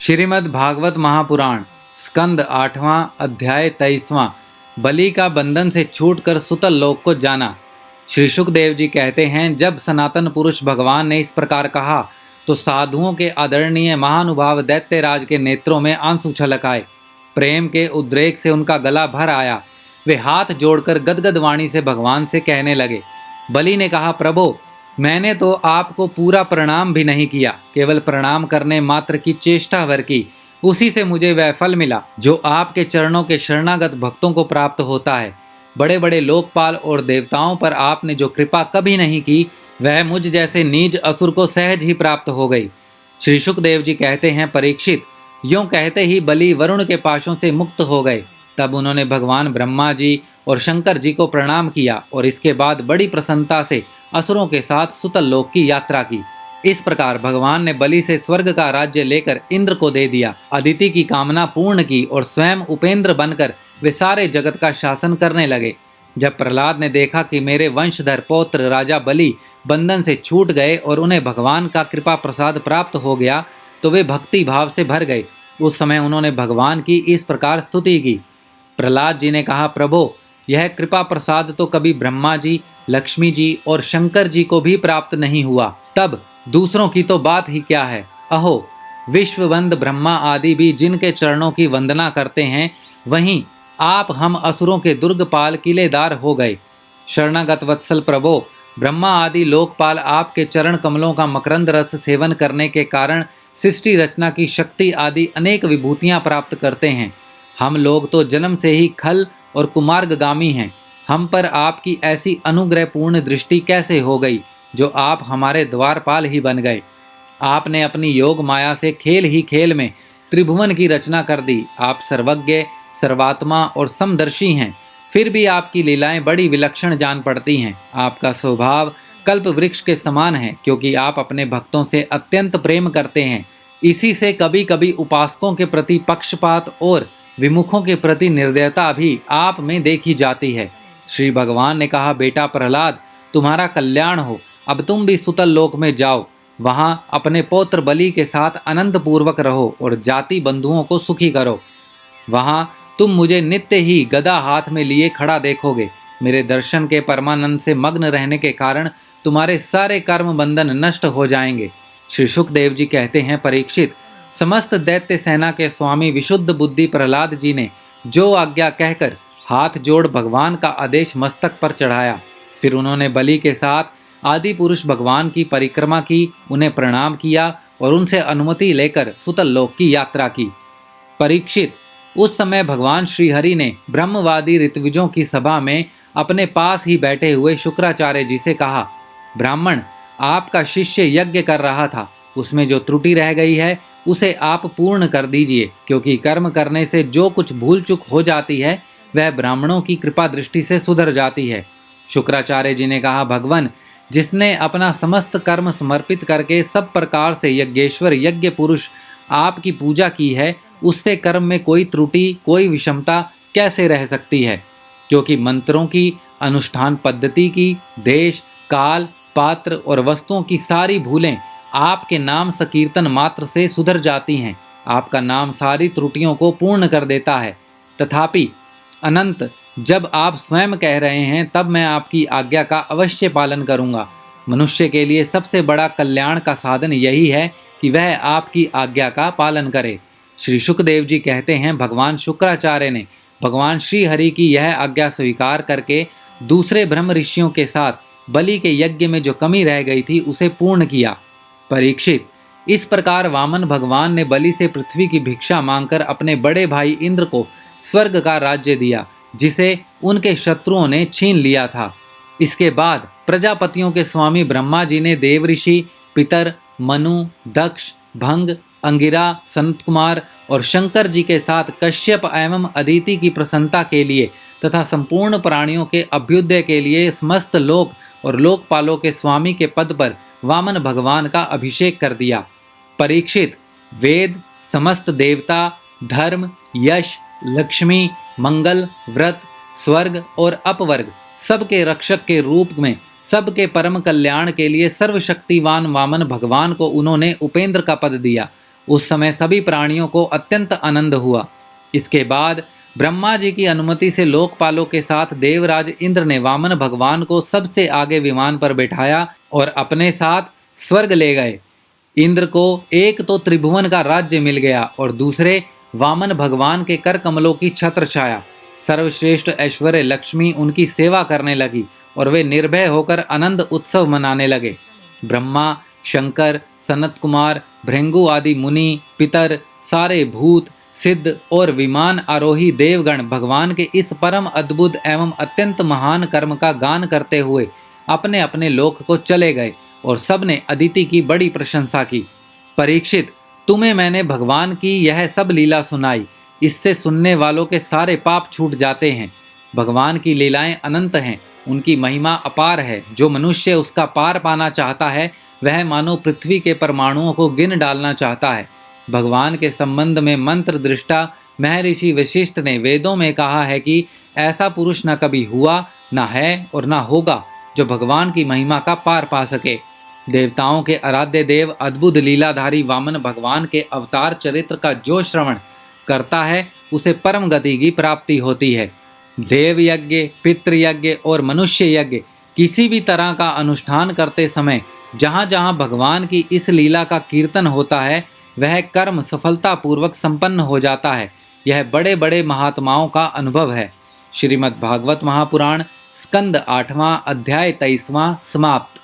श्रीमद् भागवत महापुराण स्कंद 8वां अध्याय 23वां। बलि का बंधन से छूटकर सुतल लोक को जाना। श्री सुखदेव जी कहते हैं, जब सनातन पुरुष भगवान ने इस प्रकार कहा तो साधुओं के आदरणीय महानुभाव दैत्यराज के नेत्रों में आंसू छलक आए। प्रेम के उद्रेक से उनका गला भर आया। वे हाथ जोड़कर गदगद वाणी से भगवान से कहने लगे। बलि ने कहा, प्रभो, मैंने तो आपको पूरा प्रणाम भी नहीं किया, केवल प्रणाम करने मात्र की चेष्टा भर की। उसी से मुझे वह फल मिला जो आपके चरणों के शरणागत भक्तों को प्राप्त होता है। बड़े बड़े लोकपाल और देवताओं पर आपने जो कृपा कभी नहीं की, वह मुझ जैसे नीच असुर को सहज ही प्राप्त हो गई। श्री सुखदेव जी कहते हैं, परीक्षित, यूं कहते ही बलि वरुण के पाशों से मुक्त हो गए। तब उन्होंने भगवान ब्रह्मा जी और शंकर जी को प्रणाम किया और इसके बाद बड़ी प्रसन्नता से असुरों के साथ सुतल लोक की यात्रा की। इस प्रकार भगवान ने बलि से स्वर्ग का राज्य लेकर इंद्र को दे दिया, अदिति की कामना पूर्ण की और स्वयं उपेंद्र बनकर वे सारे जगत का शासन करने लगे। जब प्रहलाद ने देखा कि मेरे वंशधर पौत्र राजा बलि बंधन से छूट गए और उन्हें भगवान का कृपा प्रसाद प्राप्त हो गया, तो वे भक्ति भाव से भर गए। उस समय उन्होंने भगवान की इस प्रकार स्तुति की। प्रहलाद जी ने कहा, प्रभो, यह कृपा प्रसाद तो कभी ब्रह्मा जी, लक्ष्मी जी और शंकर जी को भी प्राप्त नहीं हुआ, तब दूसरों की तो बात ही क्या है। अहो, विश्ववंद ब्रह्मा आदि भी जिनके चरणों की वंदना करते हैं, वहीं आप हम असुरों के दुर्गपाल किलेदार हो गए। शरणागत वत्सल प्रभो, ब्रह्मा आदि लोकपाल आपके चरण कमलों का मकरंद रस सेवन करने के कारण सृष्टि रचना की शक्ति आदि अनेक विभूतियां प्राप्त करते हैं। हम लोग तो जन्म से ही खल और कुमार्गगामी हैं। हम पर आपकी ऐसी अनुग्रहपूर्ण दृष्टि कैसे हो गई जो आप हमारे द्वारपाल ही बन गए। आपने अपनी योग माया से खेल ही खेल में त्रिभुवन की रचना कर दी। आप सर्वज्ञ, सर्वात्मा और समदर्शी हैं, फिर भी आपकी लीलाएं बड़ी विलक्षण जान पड़ती हैं। आपका स्वभाव कल्प वृक्ष के समान है, क्योंकि आप अपने भक्तों से अत्यंत प्रेम करते हैं। इसी से कभी कभी उपासकों के प्रति पक्षपात और विमुखों के प्रति निर्दयता भी आप में देखी जाती है। श्री भगवान ने कहा, बेटा प्रहलाद, तुम्हारा कल्याण हो। अब तुम भी सुतल लोक में जाओ, वहां अपने पौत्र बलि के साथ अनंत पूर्वक रहो और जाति बंधुओं को सुखी करो। वहां तुम मुझे नित्य ही गदा हाथ में लिए खड़ा देखोगे। मेरे दर्शन के परमानंद से मग्न रहने के कारण तुम्हारे सारे कर्म बंधन नष्ट हो जाएंगे। श्री सुखदेव जी कहते हैं, परीक्षित, समस्त दैत्य सेना के स्वामी विशुद्ध बुद्धि प्रहलाद जी ने जो आज्ञा कहकर हाथ जोड़ भगवान का आदेश मस्तक पर चढ़ाया। फिर उन्होंने बलि के साथ आदि पुरुष भगवान की परिक्रमा की, उन्हें प्रणाम किया और उनसे अनुमति लेकर सुतल लोक की यात्रा की। परीक्षित, उस समय भगवान श्री हरि ने ब्रह्मवादी ऋत्विजों की सभा में अपने पास ही बैठे हुए शुक्राचार्य जी से कहा, ब्राह्मण, आपका शिष्य यज्ञ कर रहा था, उसमें जो त्रुटि रह गई है उसे आप पूर्ण कर दीजिए, क्योंकि कर्म करने से जो कुछ भूल चूक हो जाती है वह ब्राह्मणों की कृपा दृष्टि से सुधर जाती है। शुक्राचार्य जी ने कहा, भगवान, जिसने अपना समस्त कर्म समर्पित करके सब प्रकार से यज्ञेश्वर यज्ञ पुरुष आपकी पूजा की है, उससे कर्म में कोई त्रुटि, कोई विषमता कैसे रह सकती है, क्योंकि मंत्रों की, अनुष्ठान पद्धति की, देश, काल, पात्र और वस्तुओं की सारी भूलें आपके नाम संकीर्तन मात्र से सुधर जाती हैं। आपका नाम सारी त्रुटियों को पूर्ण कर देता है। तथापि अनंत, जब आप स्वयं कह रहे हैं, तब मैं आपकी आज्ञा का अवश्य पालन करूंगा। मनुष्य के लिए सबसे बड़ा कल्याण का साधन यही है कि वह आपकी आज्ञा का पालन करे। श्री सुखदेव जी कहते हैं, भगवान शुक्राचार्य ने भगवान श्री हरि की यह आज्ञा स्वीकार करके दूसरे ब्रह्म ऋषियों के साथ बलि के यज्ञ में जो कमी रह गई थी उसे पूर्ण किया। परीक्षित, इस प्रकार वामन भगवान ने बलि से पृथ्वी की भिक्षा मांगकर अपने बड़े भाई इंद्र को स्वर्ग का राज्य दिया, जिसे उनके शत्रुओं ने छीन लिया था। इसके बाद प्रजापतियों के स्वामी ब्रह्मा जी ने देवऋषि, पितर, मनु, दक्ष, भंग, अंगिरा, संत कुमार और शंकर जी के साथ कश्यप एवं अदिति की प्रसन्नता के लिए तथा संपूर्ण प्राणियों के अभ्युदय के लिए समस्त लोक और लोकपालों के स्वामी के पद पर वामन भगवान का अभिषेक कर दिया। परीक्षित, वेद, समस्त देवता, धर्म, यश, लक्ष्मी, मंगल, व्रत, स्वर्ग और अपवर्ग सबके रक्षक के रूप में सबके परम कल्याण के लिए सर्वशक्तिवान वामन भगवान को उन्होंने उपेंद्र का पद दिया उस समय सभी प्राणियों को अत्यंत आनंद हुआ। इसके बाद ब्रह्मा जी की अनुमति से लोकपालों के साथ देवराज इंद्र ने वामन भगवान को सबसे आगे विमान पर बैठाया और अपने साथ स्वर्ग ले गए। इंद्र को एक तो त्रिभुवन का राज्य मिल गया और दूसरे वामन भगवान के कर कमलों की छत्र छाया। सर्वश्रेष्ठ ऐश्वर्य लक्ष्मी उनकी सेवा करने लगी और वे निर्भय होकर आनंद उत्सव मनाने लगे। ब्रह्मा, शंकर, सनत कुमार, भृंगु आदि मुनि, पितर, सारे भूत, सिद्ध और विमान आरोही देवगण भगवान के इस परम अद्भुत एवं अत्यंत महान कर्म का गान करते हुए अपने अपने लोक को चले गए और सबने अदिति की बड़ी प्रशंसा की। परीक्षित, तुम्हें मैंने भगवान की यह सब लीला सुनाई, इससे सुनने वालों के सारे पाप छूट जाते हैं। भगवान की लीलाएं अनंत हैं, उनकी महिमा अपार है। जो मनुष्य उसका पार पाना चाहता है वह मानो पृथ्वी के परमाणुओं को गिन डालना चाहता है। भगवान के संबंध में मंत्र दृष्टा महर्षि वशिष्ठ ने वेदों में कहा है कि ऐसा पुरुष न कभी हुआ, न है और न होगा जो भगवान की महिमा का पार पा सके। देवताओं के आराध्य देव अद्भुत लीलाधारी वामन भगवान के अवतार चरित्र का जो श्रवण करता है उसे परम गति की प्राप्ति होती है। देव यज्ञ, पितृयज्ञ और मनुष्य यज्ञ किसी भी तरह का अनुष्ठान करते समय जहाँ जहाँ भगवान की इस लीला का कीर्तन होता है वह कर्म सफलतापूर्वक संपन्न हो जाता है। यह बड़े बड़े महात्माओं का अनुभव है। श्रीमद् भागवत महापुराण स्कंद 8वां अध्याय 23वां समाप्त।